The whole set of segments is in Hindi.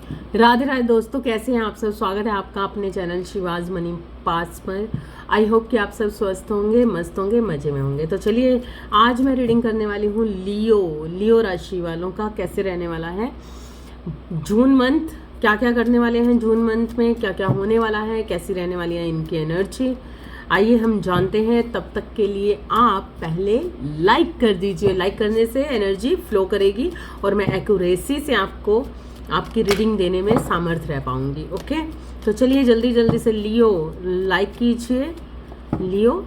राधे राधे दोस्तों, कैसे हैं आप सब। स्वागत है आपका अपने चैनल शिवाज मनी पास पर। आई होप कि आप सब स्वस्थ होंगे, मस्त होंगे, मज़े में होंगे। तो चलिए, आज मैं रीडिंग करने वाली हूँ लियो राशि वालों का कैसे रहने वाला है जून मंथ। क्या क्या करने वाले हैं जून मंथ में, क्या क्या होने वाला है, कैसी रहने वाली है इनकी एनर्जी, आइए हम जानते हैं। तब तक के लिए आप पहले लाइक कर दीजिए। लाइक करने से एनर्जी फ्लो करेगी और मैं एक्यूरेसी से आपको आपकी रीडिंग देने में सामर्थ्य रह पाऊंगी। ओके, तो चलिए जल्दी जल्दी से लियो लाइक कीजिए। लियो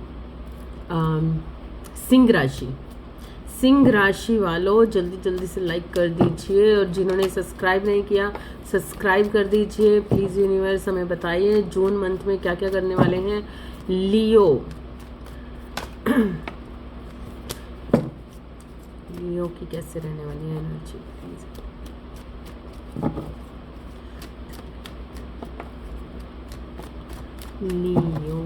सिंह राशि वालों जल्दी जल्दी से लाइक कर दीजिए, और जिन्होंने सब्सक्राइब नहीं किया सब्सक्राइब कर दीजिए प्लीज़। यूनिवर्स हमें बताइए जून मंथ में क्या क्या करने वाले हैं लियो। लियो की कैसे रहने वाली है एनर्जी प्लीज़। लियो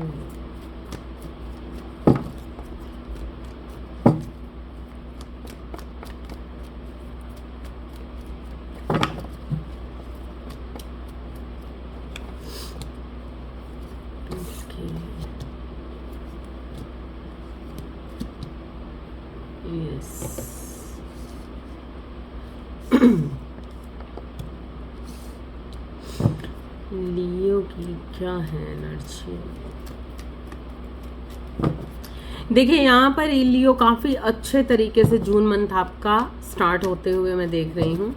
लियो की क्या है एनर्जी। देखिए यहाँ पर लियो काफ़ी अच्छे तरीके से जून मंथ आपका स्टार्ट होते हुए मैं देख रही हूँ।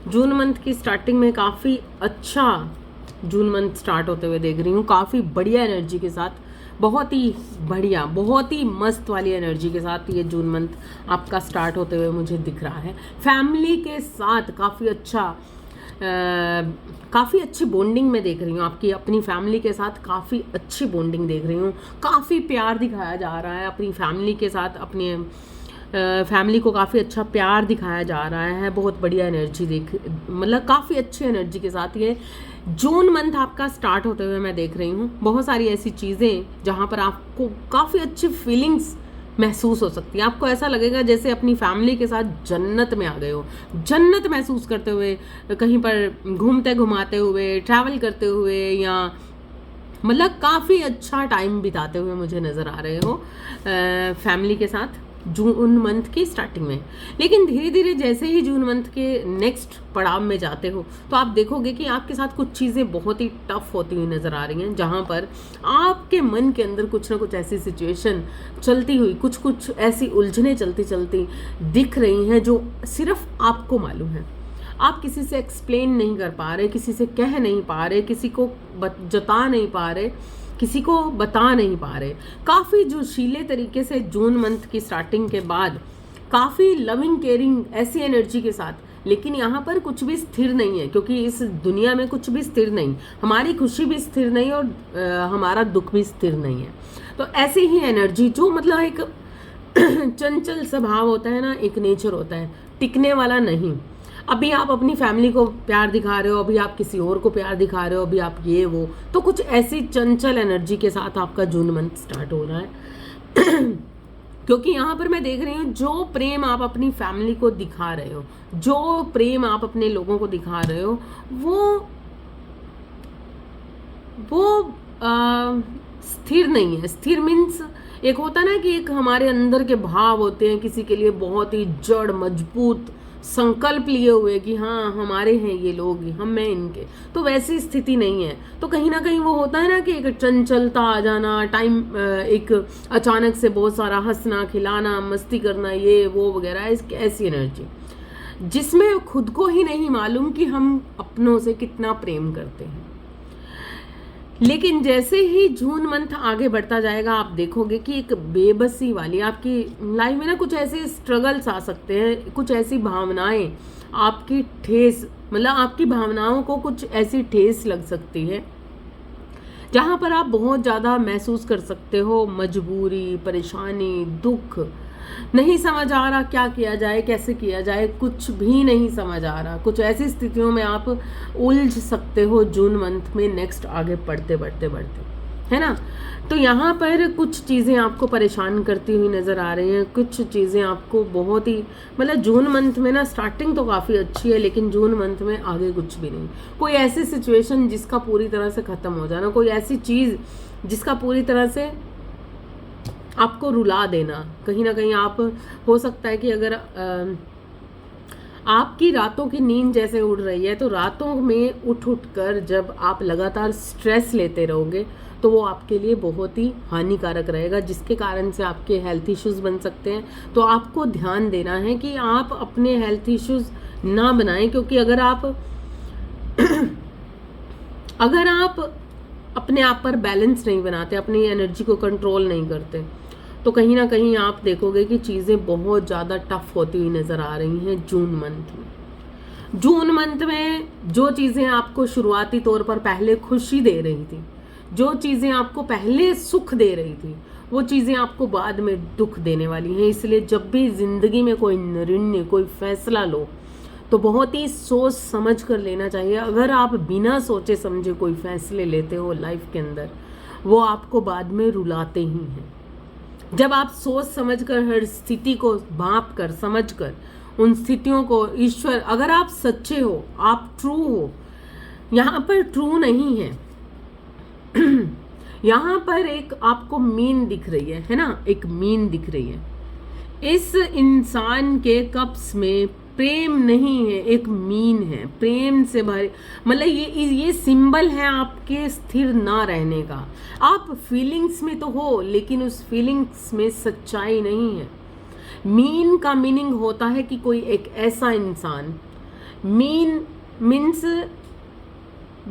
जून मंथ की स्टार्टिंग में काफ़ी अच्छा जून मंथ स्टार्ट होते हुए देख रही हूँ, काफ़ी बढ़िया एनर्जी के साथ, बहुत ही बढ़िया, बहुत ही मस्त वाली एनर्जी के साथ ये जून मंथ आपका स्टार्ट होते हुए मुझे दिख रहा है। फैमिली के साथ काफ़ी अच्छी बॉन्डिंग में देख रही हूँ आपकी। अपनी फैमिली के साथ काफ़ी अच्छी बॉन्डिंग देख रही हूँ, काफ़ी प्यार दिखाया जा रहा है अपनी फैमिली के साथ। अपनी फैमिली को काफ़ी अच्छा प्यार दिखाया जा रहा है। बहुत बढ़िया एनर्जी मतलब काफ़ी अच्छी एनर्जी के साथ ये जून मंथ आपका स्टार्ट होते हुए मैं देख रही हूँ। बहुत सारी ऐसी चीज़ें जहाँ पर आपको काफ़ी अच्छी फीलिंग्स महसूस हो सकती है। आपको ऐसा लगेगा जैसे अपनी फैमिली के साथ जन्नत में आ गए हो, जन्नत महसूस करते हुए, कहीं पर घूमते घुमाते हुए, ट्रैवल करते हुए, या मतलब काफ़ी अच्छा टाइम बिताते हुए मुझे नज़र आ रहे हो फैमिली के साथ जून मंथ की स्टार्टिंग में। लेकिन धीरे धीरे जैसे ही जून मंथ के नेक्स्ट पड़ाव में जाते हो तो आप देखोगे कि आपके साथ कुछ चीज़ें बहुत ही टफ होती हुई नज़र आ रही हैं, जहाँ पर आपके मन के अंदर कुछ ना कुछ ऐसी सिचुएशन चलती हुई, कुछ ऐसी उलझने चलती चलती दिख रही हैं जो सिर्फ आपको मालूम है। आप किसी से एक्सप्लेन नहीं कर पा रहे, किसी से कह नहीं पा रहे, किसी को जता नहीं पा रहे, किसी को बता नहीं पा रहे। काफ़ी जोशीले तरीके से जून मंथ की स्टार्टिंग के बाद काफ़ी लविंग केयरिंग ऐसी एनर्जी के साथ, लेकिन यहाँ पर कुछ भी स्थिर नहीं है, क्योंकि इस दुनिया में कुछ भी स्थिर नहीं। हमारी खुशी भी स्थिर नहीं और हमारा दुख भी स्थिर नहीं है। तो ऐसी ही एनर्जी जो मतलब एक चंचल स्वभाव होता है ना, एक नेचर होता है, टिकने वाला नहीं। अभी आप अपनी फैमिली को प्यार दिखा रहे हो, अभी आप किसी और को प्यार दिखा रहे हो, अभी आप ये वो, तो कुछ ऐसी चंचल एनर्जी के साथ आपका जून मंथ स्टार्ट हो रहा है। क्योंकि यहाँ पर मैं देख रही हूँ जो प्रेम आप अपनी फैमिली को दिखा रहे हो, जो प्रेम आप अपने लोगों को दिखा रहे हो, वो स्थिर नहीं है। स्थिर मीन्स एक होता है ना कि एक हमारे अंदर के भाव होते हैं किसी के लिए बहुत ही जड़ मजबूत संकल्प लिए हुए कि हाँ हमारे हैं ये लोग, हम हैं इनके, तो वैसी स्थिति नहीं है। तो कहीं ना कहीं वो होता है ना कि एक चंचलता आ जाना, टाइम एक अचानक से बहुत सारा हंसना खिलाना मस्ती करना ये वो वगैरह, ऐसी एनर्जी जिसमें खुद को ही नहीं मालूम कि हम अपनों से कितना प्रेम करते हैं। लेकिन जैसे ही जून मंथ आगे बढ़ता जाएगा आप देखोगे कि एक बेबसी वाली आपकी लाइफ में ना कुछ ऐसे स्ट्रगल्स आ सकते हैं, कुछ ऐसी भावनाएं आपकी ठेस, मतलब आपकी भावनाओं को कुछ ऐसी ठेस लग सकती है जहां पर आप बहुत ज़्यादा महसूस कर सकते हो मजबूरी, परेशानी, दुख। नहीं समझ आ रहा क्या किया जाए, कैसे किया जाए, कुछ भी नहीं समझ आ रहा। कुछ ऐसी स्थितियों में आप उलझ सकते हो जून मंथ में नेक्स्ट आगे बढ़ते बढ़ते बढ़ते। है ना। तो यहाँ पर कुछ चीज़ें आपको परेशान करती हुई नज़र आ रही हैं, कुछ चीज़ें आपको बहुत ही, मतलब जून मंथ में ना स्टार्टिंग तो काफ़ी अच्छी है, लेकिन जून मंथ में आगे कुछ भी नहीं। कोई ऐसी सिचुएशन जिसका पूरी तरह से ख़त्म हो जाना, कोई ऐसी चीज़ जिसका पूरी तरह से आपको रुला देना। कहीं ना कहीं आप, हो सकता है कि अगर आपकी रातों की नींद जैसे उड़ रही है, तो रातों में उठ कर जब आप लगातार स्ट्रेस लेते रहोगे तो वो आपके लिए बहुत ही हानिकारक रहेगा, जिसके कारण से आपके हेल्थ इश्यूज बन सकते हैं। तो आपको ध्यान देना है कि आप अपने हेल्थ इश्यूज ना बनाएं, क्योंकि अगर आप अगर आप अपने आप पर बैलेंस नहीं बनाते, अपनी एनर्जी को कंट्रोल नहीं करते, तो कहीं ना कहीं आप देखोगे कि चीज़ें बहुत ज़्यादा टफ होती हुई नज़र आ रही हैं जून मंथ में। जून मंथ में जो चीज़ें आपको शुरुआती तौर पर पहले खुशी दे रही थी, जो चीज़ें आपको पहले सुख दे रही थी, वो चीज़ें आपको बाद में दुख देने वाली हैं। इसलिए जब भी ज़िंदगी में कोई निर्णय, कोई फैसला लो, तो बहुत ही सोच समझ कर लेना चाहिए। अगर आप बिना सोचे समझे कोई फैसले लेते हो लाइफ के अंदर, वो आपको बाद में रुलाते ही हैं। जब आप सोच समझ कर, हर स्थिति को भांप कर, समझ कर, उन स्थितियों को, ईश्वर, अगर आप सच्चे हो, आप ट्रू हो, यहाँ पर ट्रू नहीं है यहाँ पर एक आपको मीन दिख रही है ना, एक मीन दिख रही है। इस इंसान के कप्स में प्रेम नहीं है, एक मीन है, प्रेम से भरे, मतलब ये सिंबल है आपके स्थिर ना रहने का। आप फीलिंग्स में तो हो, लेकिन उस फीलिंग्स में सच्चाई नहीं है। मीन का मीनिंग होता है कि कोई एक ऐसा इंसान, मीन मीन्स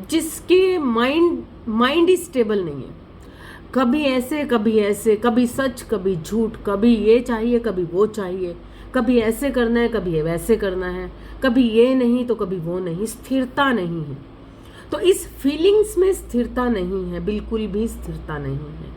जिसके माइंड स्टेबल नहीं है, कभी ऐसे कभी ऐसे, कभी सच कभी झूठ, कभी ये चाहिए कभी वो चाहिए, कभी ऐसे करना है कभी वैसे करना है, कभी ये नहीं तो कभी वो नहीं, स्थिरता नहीं है। तो इस फीलिंग्स में स्थिरता नहीं है, बिल्कुल भी स्थिरता नहीं है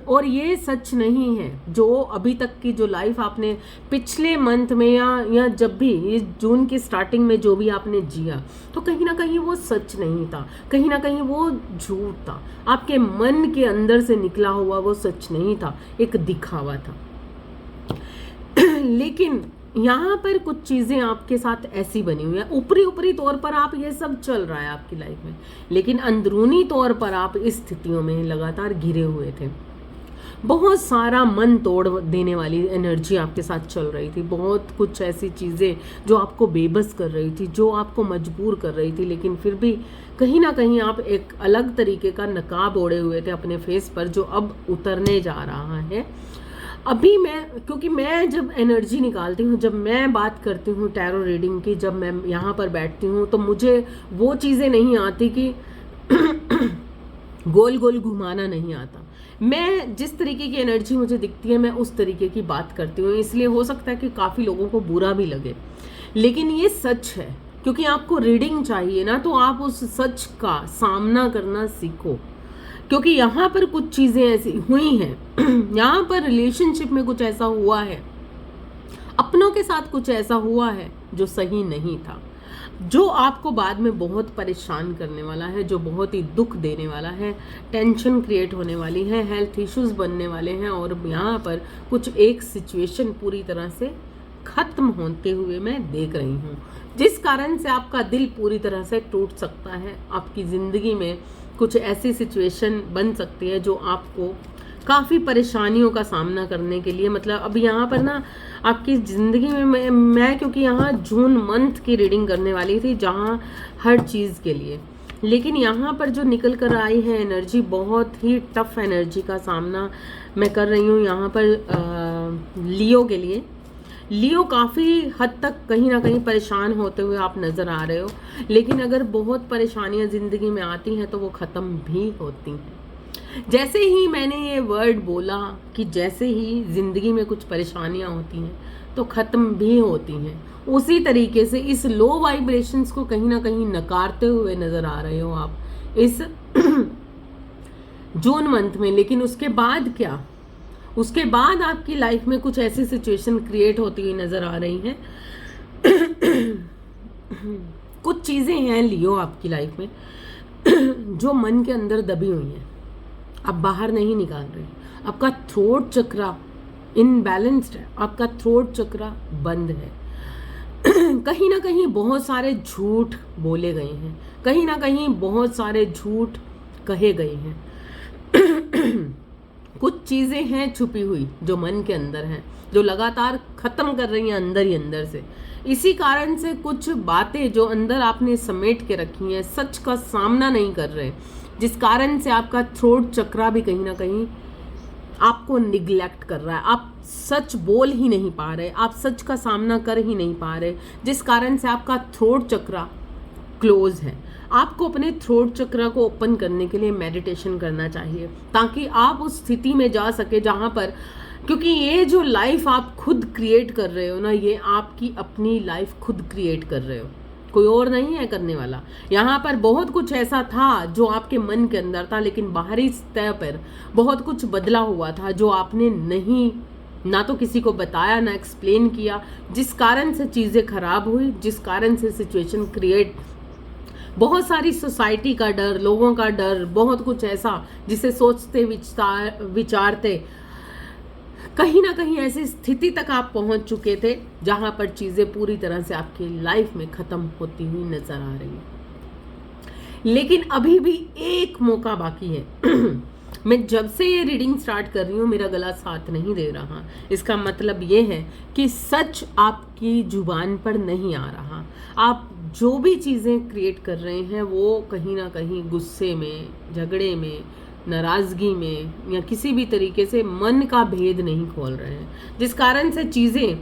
और ये सच नहीं है। जो अभी तक की जो लाइफ आपने पिछले मंथ में या जब भी इस जून की स्टार्टिंग में जो भी आपने जिया, तो कहीं ना कहीं वो सच नहीं था, कहीं ना कहीं वो झूठ था, आपके मन के अंदर से निकला हुआ वो सच नहीं था, एक दिखावा था। लेकिन यहाँ पर कुछ चीज़ें आपके साथ ऐसी बनी हुई है, ऊपरी तौर पर आप ये सब चल रहा है आपकी लाइफ में, लेकिन अंदरूनी तौर पर आप इस स्थितियों में लगातार घिरे हुए थे। बहुत सारा मन तोड़ देने वाली एनर्जी आपके साथ चल रही थी, बहुत कुछ ऐसी चीज़ें जो आपको बेबस कर रही थी, जो आपको मजबूर कर रही थी, लेकिन फिर भी कहीं ना कहीं आप एक अलग तरीके का नकाब ओढ़े हुए थे अपने फेस पर, जो अब उतरने जा रहा है। अभी क्योंकि मैं जब एनर्जी निकालती हूँ, जब मैं बात करती हूँ टैरो रीडिंग की, जब मैं यहाँ पर बैठती हूँ, तो मुझे वो चीज़ें नहीं आती कि गोल गोल घुमाना नहीं आता। मैं जिस तरीके की एनर्जी मुझे दिखती है, मैं उस तरीके की बात करती हूँ। इसलिए हो सकता है कि काफ़ी लोगों को बुरा भी लगे, लेकिन ये सच है। क्योंकि आपको रीडिंग चाहिए ना, तो आप उस सच का सामना करना सीखो। क्योंकि यहाँ पर कुछ चीज़ें ऐसी हुई हैं यहाँ पर रिलेशनशिप में कुछ ऐसा हुआ है, अपनों के साथ कुछ ऐसा हुआ है जो सही नहीं था, जो आपको बाद में बहुत परेशान करने वाला है, जो बहुत ही दुख देने वाला है, टेंशन क्रिएट होने वाली है, हेल्थ इश्यूज बनने वाले हैं। और यहाँ पर कुछ एक सिचुएशन पूरी तरह से ख़त्म होते हुए मैं देख रही हूँ, जिस कारण से आपका दिल पूरी तरह से टूट सकता है। आपकी ज़िंदगी में कुछ ऐसी सिचुएशन बन सकती है जो आपको काफ़ी परेशानियों का सामना करने के लिए, मतलब अब यहाँ पर ना आपकी ज़िंदगी में मैं क्योंकि यहाँ जून मंथ की रीडिंग करने वाली थी, जहाँ हर चीज़ के लिए, लेकिन यहाँ पर जो निकल कर आई है एनर्जी, बहुत ही टफ एनर्जी का सामना मैं कर रही हूँ यहाँ पर लियो के लिए। लियो काफ़ी हद तक कहीं ना कहीं परेशान होते हुए आप नज़र आ रहे हो, लेकिन अगर बहुत परेशानियां ज़िंदगी में आती हैं तो वो ख़त्म भी होती हैं। जैसे ही मैंने ये वर्ड बोला कि जैसे ही ज़िंदगी में कुछ परेशानियां होती हैं तो ख़त्म भी होती हैं, उसी तरीके से इस लो वाइब्रेशंस को कहीं ना कहीं नकारते हुए नज़र आ रहे हो आप इस जून मंथ में। लेकिन उसके बाद क्या, उसके बाद आपकी लाइफ में कुछ ऐसी सिचुएशन क्रिएट होती हुई नज़र आ रही हैं कुछ चीज़ें हैं लियो आपकी लाइफ में जो मन के अंदर दबी हुई हैं, आप बाहर नहीं निकाल रहे, आपका थ्रोट चक्रा इनबैलेंस्ड है, आपका थ्रोट चक्रा बंद है। कहीं ना कहीं बहुत सारे झूठ बोले गए हैं, कहीं ना कहीं बहुत सारे झूठ कहे गए हैं। कुछ चीज़ें हैं छुपी हुई जो मन के अंदर हैं, जो लगातार ख़त्म कर रही हैं अंदर ही अंदर से। इसी कारण से कुछ बातें जो अंदर आपने समेट के रखी हैं, सच का सामना नहीं कर रहे, जिस कारण से आपका थ्रोट चक्रा भी कहीं ना कहीं आपको निग्लेक्ट कर रहा है। आप सच बोल ही नहीं पा रहे, आप सच का सामना कर ही नहीं पा रहे, जिस कारण से आपका थ्रोट चक्रा क्लोज है। आपको अपने थ्रोट चक्र को ओपन करने के लिए मेडिटेशन करना चाहिए, ताकि आप उस स्थिति में जा सके जहाँ पर, क्योंकि ये जो लाइफ आप खुद क्रिएट कर रहे हो ना, ये आपकी अपनी लाइफ खुद क्रिएट कर रहे हो, कोई और नहीं है करने वाला। यहाँ पर बहुत कुछ ऐसा था जो आपके मन के अंदर था, लेकिन बाहरी सतह पर बहुत कुछ बदला हुआ था जो आपने नहीं, ना तो किसी को बताया, ना एक्सप्लेन किया, जिस कारण से चीज़ें खराब हुई, जिस कारण से सिचुएशन क्रिएट, बहुत सारी सोसाइटी का डर, लोगों का डर, बहुत कुछ ऐसा जिसे सोचते विचारते कहीं ना कहीं ऐसी स्थिति तक आप पहुंच चुके थे जहां पर चीज़ें पूरी तरह से आपकी लाइफ में ख़त्म होती हुई नजर आ रही है। लेकिन अभी भी एक मौका बाकी है। मैं जब से ये रीडिंग स्टार्ट कर रही हूँ मेरा गला साथ नहीं दे रहा। इसका मतलब ये है कि सच आपकी जुबान पर नहीं आ रहा। आप जो भी चीज़ें क्रिएट कर रहे हैं वो कहीं ना कहीं गुस्से में, झगड़े में, नाराज़गी में या किसी भी तरीके से मन का भेद नहीं खोल रहे हैं, जिस कारण से चीज़ें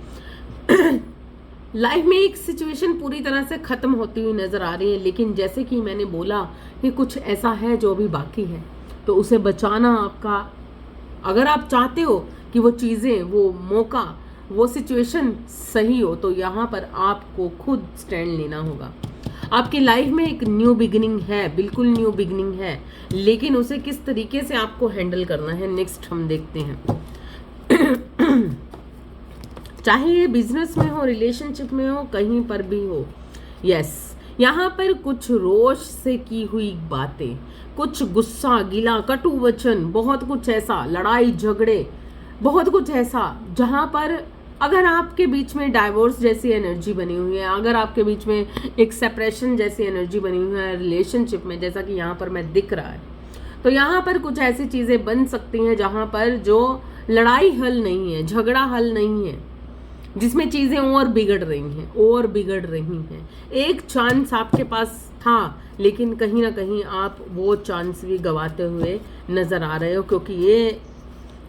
लाइफ में एक सिचुएशन पूरी तरह से ख़त्म होती हुई नज़र आ रही है। लेकिन जैसे कि मैंने बोला कि कुछ ऐसा है जो अभी बाकी है, तो उसे बचाना आपका, अगर आप चाहते हो कि वो चीज़ें, वो मौका, वो सिचुएशन सही हो, तो यहाँ पर आपको खुद स्टैंड लेना होगा। आपकी लाइफ में एक न्यू बिगिनिंग है, बिल्कुल न्यू बिगिनिंग है, लेकिन उसे किस तरीके से आपको हैंडल करना है नेक्स्ट हम देखते हैं। चाहे ये बिजनेस में हो, रिलेशनशिप में हो, कहीं पर भी हो, यस, यहाँ पर कुछ रोष से की हुई बातें, कुछ गुस्सा, गिला, कटु वचन, बहुत कुछ ऐसा, लड़ाई झगड़े, बहुत कुछ ऐसा जहाँ पर अगर आपके बीच में डाइवोर्स जैसी एनर्जी बनी हुई है, अगर आपके बीच में एक सेपरेशन जैसी एनर्जी बनी हुई है रिलेशनशिप में, जैसा कि यहाँ पर मैं दिख रहा है, तो यहाँ पर कुछ ऐसी चीज़ें बन सकती हैं जहाँ पर जो लड़ाई हल नहीं है, झगड़ा हल नहीं है, जिसमें चीज़ें और बिगड़ रही हैं, और बिगड़ रही हैं। एक चांस आपके पास था, लेकिन कहीं ना कहीं आप वो चांस भी गंवाते हुए नज़र आ रहे हो, क्योंकि ये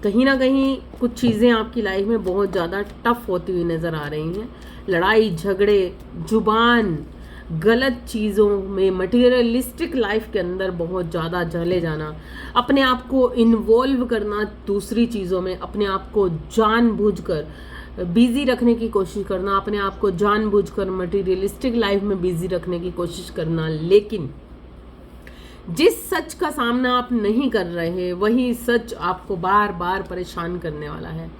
कहीं ना कहीं कुछ चीज़ें आपकी लाइफ में बहुत ज़्यादा टफ होती हुई नज़र आ रही हैं। लड़ाई झगड़े, जुबान, गलत चीज़ों में, मटीरियलिस्टिक लाइफ के अंदर बहुत ज़्यादा चले जाना, अपने आप को इन्वॉल्व करना दूसरी चीज़ों में, अपने आप को जानबूझकर बिजी रखने की कोशिश करना, अपने आप को जानबूझकर मटीरियलिस्टिक लाइफ में बिजी रखने की कोशिश करना। लेकिन जिस सच का सामना आप नहीं कर रहे, वही सच आपको बार बार परेशान करने वाला है।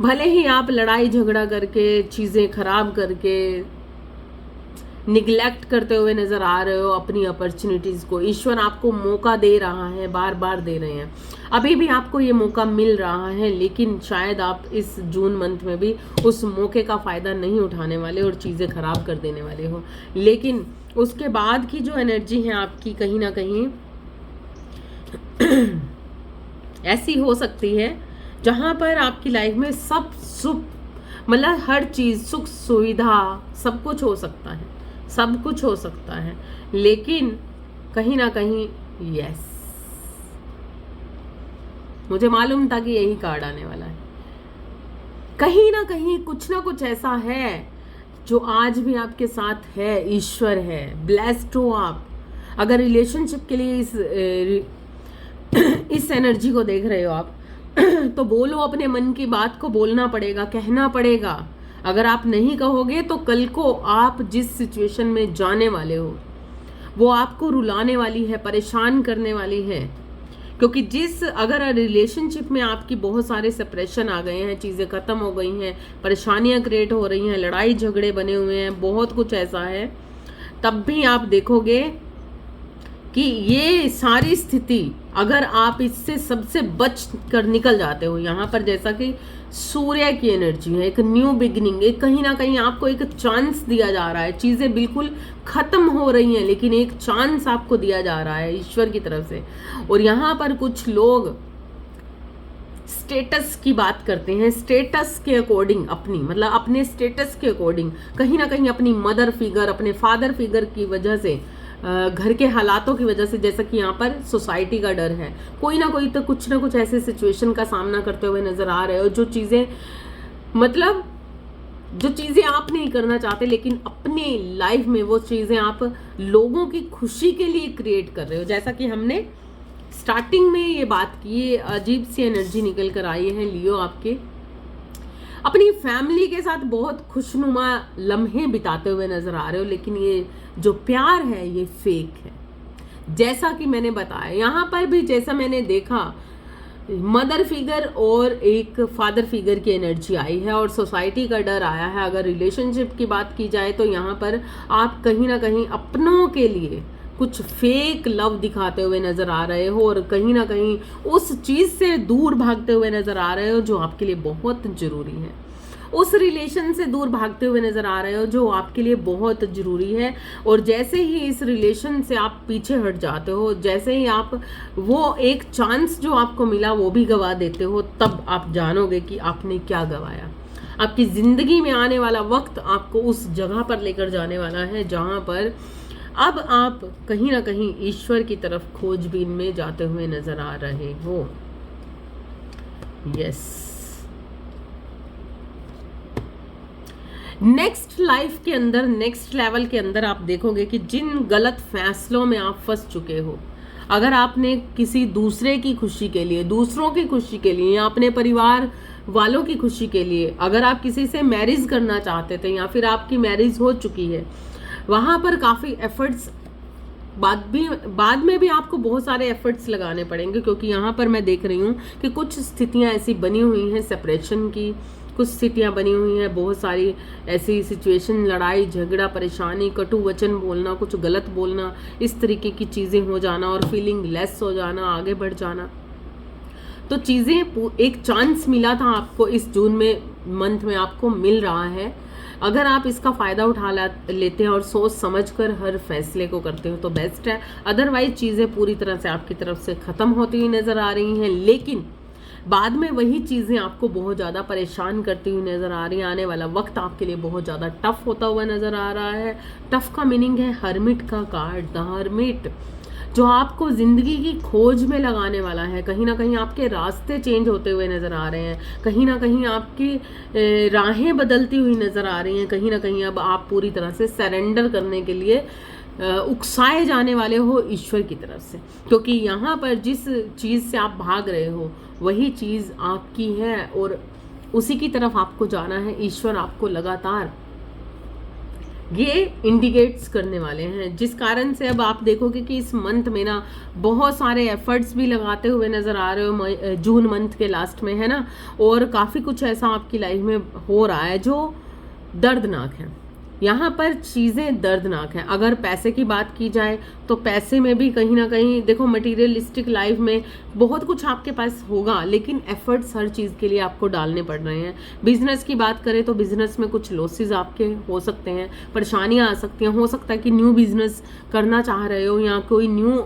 भले ही आप लड़ाई झगड़ा करके, चीज़ें खराब करके, निगलेक्ट करते हुए नज़र आ रहे हो अपनी अपॉर्चुनिटीज़ को, ईश्वर आपको मौका दे रहा है, बार बार दे रहे हैं, अभी भी आपको ये मौका मिल रहा है, लेकिन शायद आप इस जून मंथ में भी उस मौके का फ़ायदा नहीं उठाने वाले और चीज़ें ख़राब कर देने वाले हो। लेकिन उसके बाद की जो एनर्जी है आपकी, कहीं ना कहीं ऐसी हो सकती है जहाँ पर आपकी लाइफ में सब सुख, मतलब हर चीज़, सुख सुविधा, सब कुछ हो सकता है, सब कुछ हो सकता है, लेकिन कहीं ना कहीं, यस, मुझे मालूम था कि यही कार्ड आने वाला है। कहीं ना कहीं कुछ ना कुछ ऐसा है जो आज भी आपके साथ है, ईश्वर है, ब्लेस्ड हो आप। अगर रिलेशनशिप के लिए इस एनर्जी को देख रहे हो आप, तो बोलो, अपने मन की बात को बोलना पड़ेगा, कहना पड़ेगा। अगर आप नहीं कहोगे तो कल को आप जिस सिचुएशन में जाने वाले हो वो आपको रुलाने वाली है, परेशान करने वाली है। क्योंकि अगर रिलेशनशिप में आपकी बहुत सारे सेपरेशन आ गए हैं, चीज़ें ख़त्म हो गई हैं, परेशानियां क्रिएट हो रही हैं, लड़ाई झगड़े बने हुए हैं, बहुत कुछ ऐसा है, तब भी आप देखोगे कि ये सारी स्थिति अगर आप इससे सबसे बच कर निकल जाते हो, यहाँ पर जैसा कि सूर्य की एनर्जी है, एक न्यू बिगिनिंग, एक कहीं ना कहीं आपको एक चांस दिया जा रहा है। चीज़ें बिल्कुल ख़त्म हो रही हैं लेकिन एक चांस आपको दिया जा रहा है ईश्वर की तरफ से। और यहाँ पर कुछ लोग स्टेटस की बात करते हैं, स्टेटस के अकॉर्डिंग अपनी, मतलब अपने स्टेटस के अकॉर्डिंग कहीं ना कहीं अपनी मदर फिगर, अपने फादर फिगर की वजह से, घर के हालातों की वजह से, जैसा कि यहाँ पर सोसाइटी का डर है, कोई ना कोई तो कुछ ना कुछ ऐसे सिचुएशन का सामना करते हुए नजर आ रहे हो, जो चीज़ें मतलब जो चीज़ें आप नहीं करना चाहते लेकिन अपने लाइफ में वो चीज़ें आप लोगों की खुशी के लिए क्रिएट कर रहे हो। जैसा कि हमने स्टार्टिंग में ये बात की, अजीब सी एनर्जी निकल कर आई है लियो आपके अपनी फैमिली के साथ बहुत खुशनुमा लम्हे बिताते हुए नजर आ रहे हो, लेकिन ये जो प्यार है ये फेक है। जैसा कि मैंने बताया यहाँ पर भी, जैसा मैंने देखा, मदर फिगर और एक फादर फिगर की एनर्जी आई है और सोसाइटी का डर आया है। अगर रिलेशनशिप की बात की जाए तो यहाँ पर आप कहीं ना कहीं अपनों के लिए कुछ फेक लव दिखाते हुए नजर आ रहे हो और कहीं ना कहीं उस चीज से दूर भागते हुए नजर आ रहे हो जो आपके लिए बहुत जरूरी है। उस रिलेशन से दूर भागते हुए नजर आ रहे हो जो आपके लिए बहुत जरूरी है। और जैसे ही इस रिलेशन से आप पीछे हट जाते हो, जैसे ही आप वो एक चांस जो आपको मिला वो भी गवा देते हो, तब आप जानोगे कि आपने क्या गवाया। आपकी जिंदगी में आने वाला वक्त आपको उस जगह पर लेकर जाने वाला है जहां पर अब आप कहीं ना कहीं ईश्वर की तरफ खोजबीन में जाते हुए नजर आ रहे हो। यस, नेक्स्ट लाइफ के अंदर, नेक्स्ट लेवल के अंदर आप देखोगे कि जिन गलत फैसलों में आप फंस चुके हो, अगर आपने किसी दूसरे की खुशी के लिए, दूसरों की खुशी के लिए या अपने परिवार वालों की खुशी के लिए अगर आप किसी से मैरिज करना चाहते थे या फिर आपकी मैरिज हो चुकी है, वहाँ पर काफ़ी एफर्ट्स बाद में भी आपको बहुत सारे एफर्ट्स लगाने पड़ेंगे, क्योंकि यहाँ पर मैं देख रही हूँ कि कुछ स्थितियाँ ऐसी बनी हुई हैं सेपरेशन की, कुछ स्थितियाँ बनी हुई हैं, बहुत सारी ऐसी सिचुएशन, लड़ाई झगड़ा, परेशानी, कटु वचन बोलना, कुछ गलत बोलना, इस तरीके की चीज़ें हो जाना और फीलिंग लेस हो जाना, आगे बढ़ जाना। तो चीज़ें, एक चांस मिला था आपको इस जून में मंथ में, आपको मिल रहा है। अगर आप इसका फ़ायदा उठा लेते हैं और सोच समझकर हर फैसले को करते हो तो बेस्ट है। अदरवाइज चीज़ें पूरी तरह से आपकी तरफ से ख़त्म होती हुई नज़र आ रही हैं, लेकिन बाद में वही चीज़ें आपको बहुत ज़्यादा परेशान करती हुई नज़र आ रही हैं। आने वाला वक्त आपके लिए बहुत ज़्यादा टफ होता हुआ नज़र आ रहा है। टफ का मीनिंग है हर्मिट का कार्ड, द हर्मिट, जो आपको ज़िंदगी की खोज में लगाने वाला है। कहीं ना कहीं आपके रास्ते चेंज होते हुए नज़र आ रहे हैं, कहीं ना कहीं आपकी राहें बदलती हुई नज़र आ रही हैं, कहीं ना कहीं अब आप पूरी तरह से सरेंडर करने के लिए उकसाए जाने वाले हो ईश्वर की तरफ से, क्योंकि यहाँ पर जिस चीज़ से आप भाग रहे हो वही चीज़ आपकी है और उसी की तरफ आपको जाना है। ईश्वर आपको लगातार ये इंडिकेट्स करने वाले हैं, जिस कारण से अब आप देखोगे कि इस मंथ में ना बहुत सारे एफर्ट्स भी लगाते हुए नज़र आ रहे हो जून मंथ के लास्ट में, है ना। और काफ़ी कुछ ऐसा आपकी लाइफ में हो रहा है जो दर्दनाक है। यहाँ पर चीज़ें दर्दनाक हैं। अगर पैसे की बात की जाए तो पैसे में भी कहीं ना कहीं देखो, मटेरियलिस्टिक लाइफ में बहुत कुछ आपके पास होगा, लेकिन एफर्ट्स हर चीज़ के लिए आपको डालने पड़ रहे हैं। बिजनेस की बात करें तो बिजनेस में कुछ लॉसेस आपके हो सकते हैं, परेशानियाँ आ सकती हैं। हो सकता है कि न्यू बिजनेस करना चाह रहे हो या कोई न्यू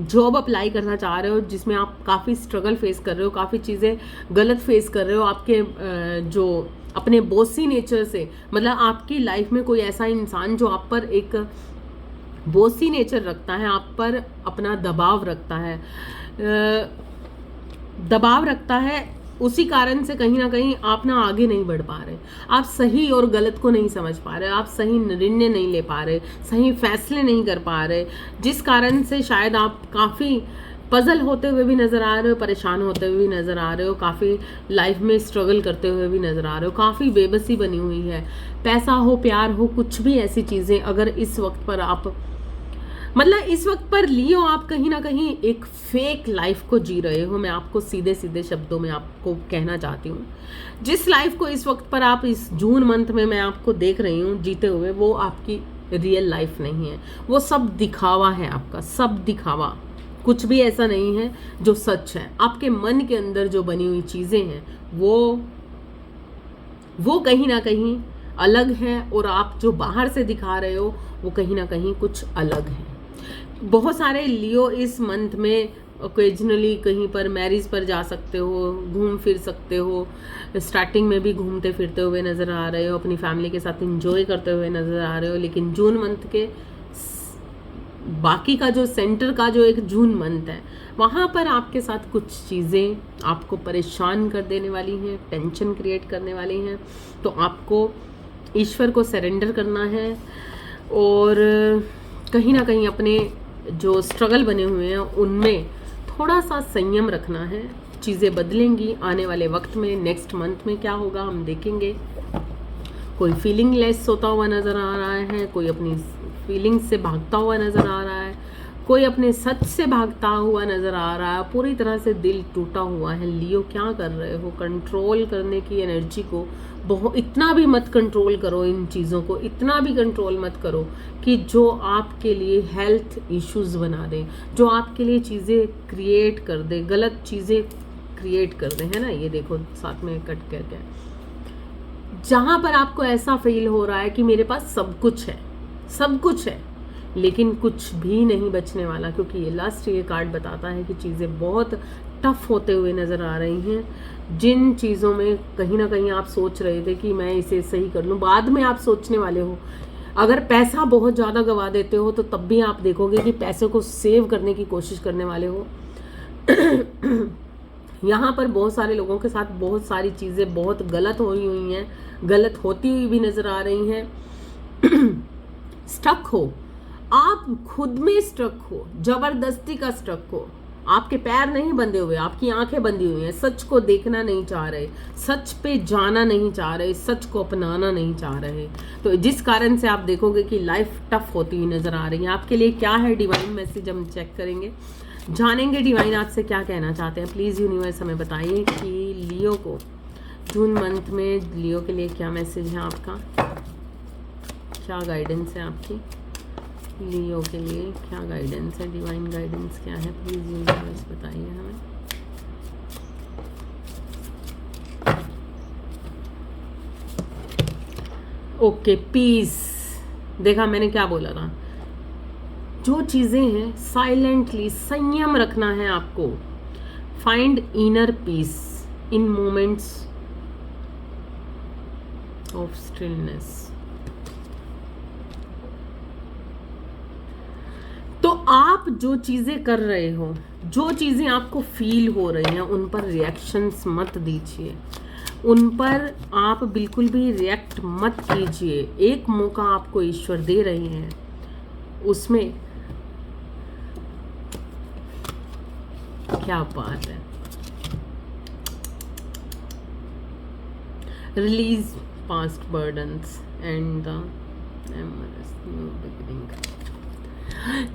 जॉब अप्लाई करना चाह रहे हो जिसमें आप काफ़ी स्ट्रगल फेस कर रहे हो, काफ़ी चीज़ें गलत फेस कर रहे हो आपके जो अपने बॉसी नेचर से, मतलब आपकी लाइफ में कोई ऐसा इंसान जो आप पर एक बॉसी नेचर रखता है, आप पर अपना दबाव रखता है, उसी कारण से कहीं ना कहीं आप ना आगे नहीं बढ़ पा रहे, आप सही और गलत को नहीं समझ पा रहे, आप सही निर्णय नहीं ले पा रहे, सही फैसले नहीं कर पा रहे, जिस कारण से शायद आप काफ़ी पजल होते हुए भी नज़र आ रहे हो, परेशान होते हुए भी नज़र आ रहे हो, काफ़ी लाइफ में स्ट्रगल करते हुए भी नज़र आ रहे हो, काफ़ी बेबसी बनी हुई है। पैसा हो, प्यार हो, कुछ भी ऐसी चीज़ें अगर इस वक्त पर आप, मतलब इस वक्त पर लियो, आप कहीं ना कहीं एक फेक लाइफ को जी रहे हो। मैं आपको सीधे सीधे शब्दों में आपको कहना चाहती हूँ, जिस लाइफ को इस वक्त पर आप इस जून मंथ में मैं आपको देख रही हूँ जीते हुए, वो आपकी रियल लाइफ नहीं है, वो सब दिखावा है आपका, सब दिखावा, कुछ भी ऐसा नहीं है जो सच है। आपके मन के अंदर जो बनी हुई चीज़ें हैं वो कहीं ना कहीं अलग है, और आप जो बाहर से दिखा रहे हो वो कहीं ना कहीं कुछ अलग है। बहुत सारे लियो इस मंथ में ओकेजनली कहीं पर मैरिज पर जा सकते हो, घूम फिर सकते हो, स्टार्टिंग में भी घूमते फिरते हुए नज़र आ रहे हो, अपनी फैमिली के साथ एंजॉय करते हुए नज़र आ रहे हो। लेकिन जून मंथ के बाकी का जो सेंटर का जो एक जून मंथ है, वहाँ पर आपके साथ कुछ चीज़ें आपको परेशान कर देने वाली हैं, टेंशन क्रिएट करने वाली हैं। तो आपको ईश्वर को सरेंडर करना है, और कहीं ना कहीं अपने जो स्ट्रगल बने हुए हैं उनमें थोड़ा सा संयम रखना है। चीज़ें बदलेंगी आने वाले वक्त में, नेक्स्ट मंथ में क्या होगा हम देखेंगे। कोई फीलिंग लेस होता हुआ नज़र आ रहा है, कोई अपनी फीलिंग्स से भागता हुआ नज़र आ रहा है, कोई अपने सच से भागता हुआ नज़र आ रहा है, पूरी तरह से दिल टूटा हुआ है। लियो क्या कर रहे हो? कंट्रोल करने की एनर्जी को इतना भी मत कंट्रोल करो, इन चीज़ों को इतना भी कंट्रोल मत करो कि जो आपके लिए हेल्थ इश्यूज बना दे, जो आपके लिए चीज़ें क्रिएट कर दे, गलत चीज़ें क्रिएट कर दे, है ना। ये देखो साथ में कट करके, जहाँ पर आपको ऐसा फील हो रहा है कि मेरे पास सब कुछ है, सब कुछ है, लेकिन कुछ भी नहीं बचने वाला, क्योंकि ये लास्ट ये कार्ड बताता है कि चीज़ें बहुत टफ होते हुए नज़र आ रही हैं। जिन चीज़ों में कहीं ना कहीं आप सोच रहे थे कि मैं इसे सही कर लूँ, बाद में आप सोचने वाले हो। अगर पैसा बहुत ज़्यादा गंवा देते हो तो तब भी आप देखोगे कि पैसे को सेव करने की कोशिश करने वाले हो। यहाँ पर बहुत सारे लोगों के साथ बहुत सारी चीज़ें बहुत गलत हुई हैं, गलत होती हुई भी नज़र आ रही हैं। स्टक हो, आप खुद में स्टक हो, जबरदस्ती का स्टक हो। आपके पैर नहीं बंधे हुए, आपकी आंखें बंधी हुई हैं, सच को देखना नहीं चाह रहे, सच पे जाना नहीं चाह रहे, सच को अपनाना नहीं चाह रहे। तो जिस कारण से आप देखोगे कि लाइफ टफ होती हुई नजर आ रही है। आपके लिए क्या है डिवाइन मैसेज, हम चेक करेंगे, जानेंगे डिवाइन आपसे क्या कहना चाहते हैं। प्लीज़ यूनिवर्स हमें बताइए कि लियो को जून मंथ में लियो के लिए क्या मैसेज है आपका, क्या गाइडेंस है आपकी लियो के लिए, क्या गाइडेंस है, डिवाइन गाइडेंस क्या है, प्लीज़ यूनिवर्स बताइए हमें। Okay, peace. देखा मैंने क्या बोला था, जो चीज़ें हैं साइलेंटली संयम रखना है आपको। Find inner peace in moments of stillness. तो आप जो चीज़ें कर रहे हो, जो चीज़ें आपको फील हो रही हैं, उन पर रिएक्शंस मत दीजिए, उन पर आप बिल्कुल भी रिएक्ट मत कीजिए। एक मौका आपको ईश्वर दे रहे हैं, उसमें क्या बात है। Release past burdens and the new beginning.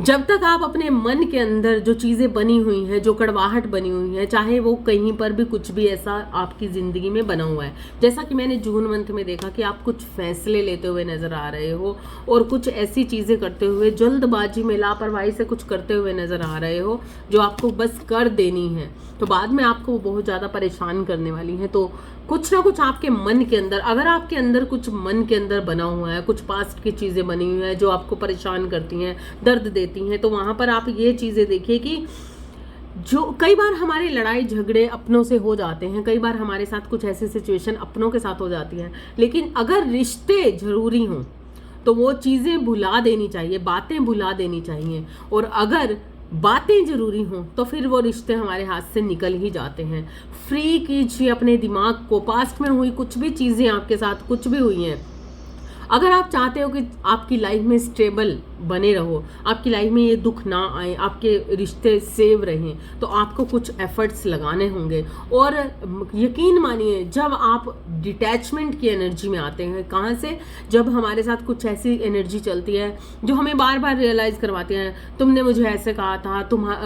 जब तक आप अपने मन के अंदर जो चीज़ें बनी हुई हैं, जो कड़वाहट बनी हुई है, चाहे वो कहीं पर भी कुछ भी ऐसा आपकी ज़िंदगी में बना हुआ है, जैसा कि मैंने जून मंथ में देखा कि आप कुछ फैसले लेते हुए नज़र आ रहे हो और कुछ ऐसी चीज़ें करते हुए, जल्दबाजी में लापरवाही से कुछ करते हुए नज़र आ रहे हो जो आपको बस कर देनी है, तो बाद में आपको बहुत ज़्यादा परेशान करने वाली है। तो कुछ ना कुछ आपके मन के अंदर, अगर आपके अंदर कुछ मन के अंदर बना हुआ है, कुछ पास्ट की चीज़ें बनी हुई हैं जो आपको परेशान करती हैं, दर्द देती हैं, तो वहाँ पर आप ये चीज़ें देखिए कि जो कई बार हमारे लड़ाई झगड़े अपनों से हो जाते हैं, कई बार हमारे साथ कुछ ऐसी सिचुएशन अपनों के साथ हो जाती है, लेकिन अगर रिश्ते ज़रूरी हों तो वो चीज़ें भुला देनी चाहिए, बातें भुला देनी चाहिए। और अगर बातें ज़रूरी हों तो फिर वो रिश्ते हमारे हाथ से निकल ही जाते हैं। फ्री कीजिए अपने दिमाग को। पास्ट में हुई कुछ भी चीज़ें आपके साथ कुछ भी हुई हैं, अगर आप चाहते हो कि आपकी लाइफ में स्टेबल बने रहो, आपकी लाइफ में ये दुख ना आए, आपके रिश्ते सेव रहें, तो आपको कुछ एफर्ट्स लगाने होंगे। और यकीन मानिए, जब आप डिटैचमेंट की एनर्जी में आते हैं, कहाँ से, जब हमारे साथ कुछ ऐसी एनर्जी चलती है जो हमें बार बार रियलाइज़ करवाती है, तुमने मुझे ऐसे कहा था,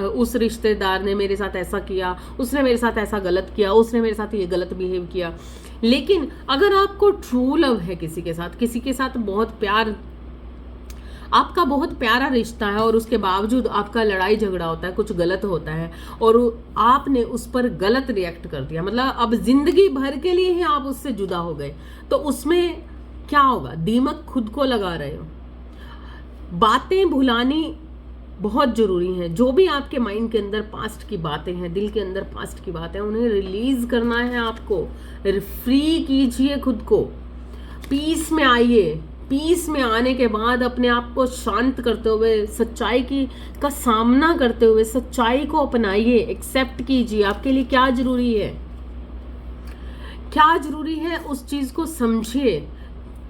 उस रिश्तेदार ने मेरे साथ ऐसा किया, उसने मेरे साथ ऐसा गलत किया, उसने मेरे साथ ये गलत बिहेव किया। लेकिन अगर आपको ट्रू लव है किसी के साथ बहुत प्यार आपका बहुत प्यारा रिश्ता है और उसके बावजूद आपका लड़ाई झगड़ा होता है, कुछ गलत होता है और आपने उस पर गलत रिएक्ट कर दिया, मतलब अब जिंदगी भर के लिए ही आप उससे जुदा हो गए, तो उसमें क्या होगा? दीमक खुद को लगा रहे हो। बातें भुलानी बहुत ज़रूरी है। जो भी आपके माइंड के अंदर पास्ट की बातें हैं, दिल के अंदर पास्ट की बातें हैं, उन्हें रिलीज करना है आपको। फ्री कीजिए खुद को, पीस में आइए। पीस में आने के बाद अपने आप को शांत करते हुए, सच्चाई का सामना करते हुए सच्चाई को अपनाइए, एक्सेप्ट कीजिए। आपके लिए क्या जरूरी है, क्या जरूरी है उस चीज़ को समझिए।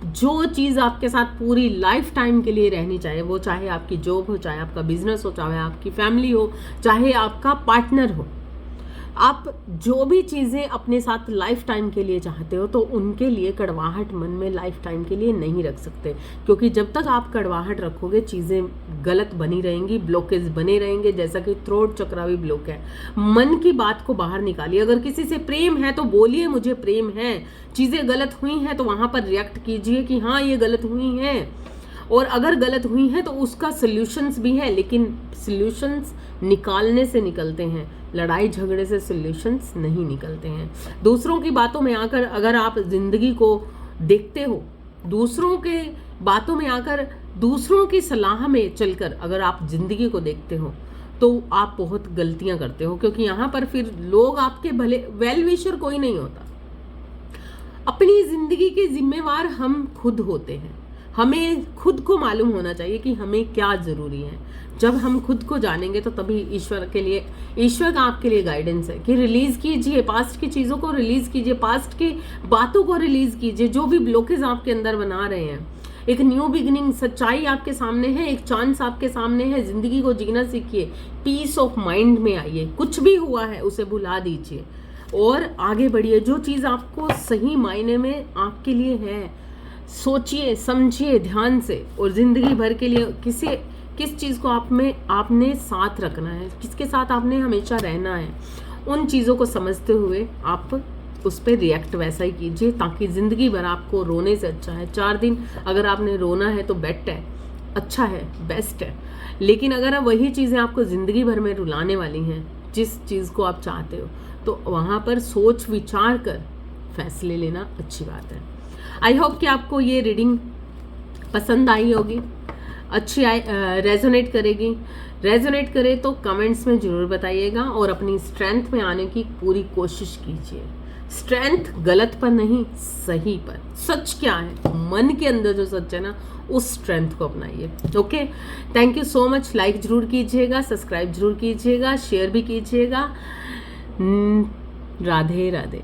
जो चीज़ आपके साथ पूरी लाइफ टाइम के लिए रहनी चाहिए, वो चाहे आपकी जॉब हो, चाहे आपका बिजनेस हो, चाहे आपकी फैमिली हो, चाहे आपका पार्टनर हो, आप जो भी चीज़ें अपने साथ लाइफ टाइम के लिए चाहते हो, तो उनके लिए कड़वाहट मन में लाइफ टाइम के लिए नहीं रख सकते, क्योंकि जब तक आप कड़वाहट रखोगे चीज़ें गलत बनी रहेंगी, ब्लॉकेज बने रहेंगे। जैसा कि थ्रोट चक्रा भी ब्लॉक है। मन की बात को बाहर निकालिए। अगर किसी से प्रेम है तो बोलिए मुझे प्रेम है। चीज़ें गलत हुई हैं तो वहाँ पर रिएक्ट कीजिए कि हाँ ये गलत हुई हैं, और अगर गलत हुई हैं तो उसका सल्यूशंस भी है, लेकिन सल्यूशंस निकालने से निकलते हैं, लड़ाई झगड़े से सल्यूशंस नहीं निकलते हैं। दूसरों की बातों में आकर अगर आप जिंदगी को देखते हो, दूसरों के बातों में आकर, दूसरों की सलाह में चलकर अगर आप जिंदगी को देखते हो, तो आप बहुत गलतियां करते हो, क्योंकि यहाँ पर फिर लोग आपके भले, वेल विशर कोई नहीं होता। अपनी जिंदगी के जिम्मेवार हम खुद होते हैं। हमें खुद को मालूम होना चाहिए कि हमें क्या जरूरी है। जब हम खुद को जानेंगे तो तभी ईश्वर का आपके लिए गाइडेंस है कि रिलीज कीजिए, पास्ट की चीज़ों को रिलीज कीजिए, पास्ट की बातों को रिलीज कीजिए, जो भी ब्लॉकेज आपके अंदर बना रहे हैं। एक न्यू बिगिनिंग, सच्चाई आपके सामने है, एक चांस आपके सामने है। जिंदगी को जीना सीखिए, पीस ऑफ माइंड में आइए। कुछ भी हुआ है उसे भुला दीजिए और आगे बढ़िए। जो चीज़ आपको सही मायने में आपके लिए है, सोचिए समझिए ध्यान से, और जिंदगी भर के लिए किस चीज़ को आपने साथ रखना है, किसके साथ आपने हमेशा रहना है, उन चीज़ों को समझते हुए आप उस पर रिएक्ट वैसा ही कीजिए, ताकि ज़िंदगी भर आपको रोने से अच्छा है। 4 दिन अगर आपने रोना है तो बेस्ट है, अच्छा है, बेस्ट है। लेकिन अगर वही चीज़ें आपको ज़िंदगी भर में रुलाने वाली हैं, जिस चीज़ को आप चाहते हो, तो वहाँ पर सोच विचार कर फैसले लेना अच्छी बात है। आई होप कि आपको ये रीडिंग पसंद आई होगी, अच्छी रेजोनेट करेगी। रेजोनेट करे तो कमेंट्स में ज़रूर बताइएगा और अपनी स्ट्रेंथ में आने की पूरी कोशिश कीजिए। स्ट्रेंथ गलत पर नहीं, सही पर। सच क्या है, मन के अंदर जो सच है ना, उस स्ट्रेंथ को अपनाइए। Okay, thank you so much. Like जरूर कीजिएगा, सब्सक्राइब जरूर कीजिएगा, शेयर भी कीजिएगा। राधे राधे।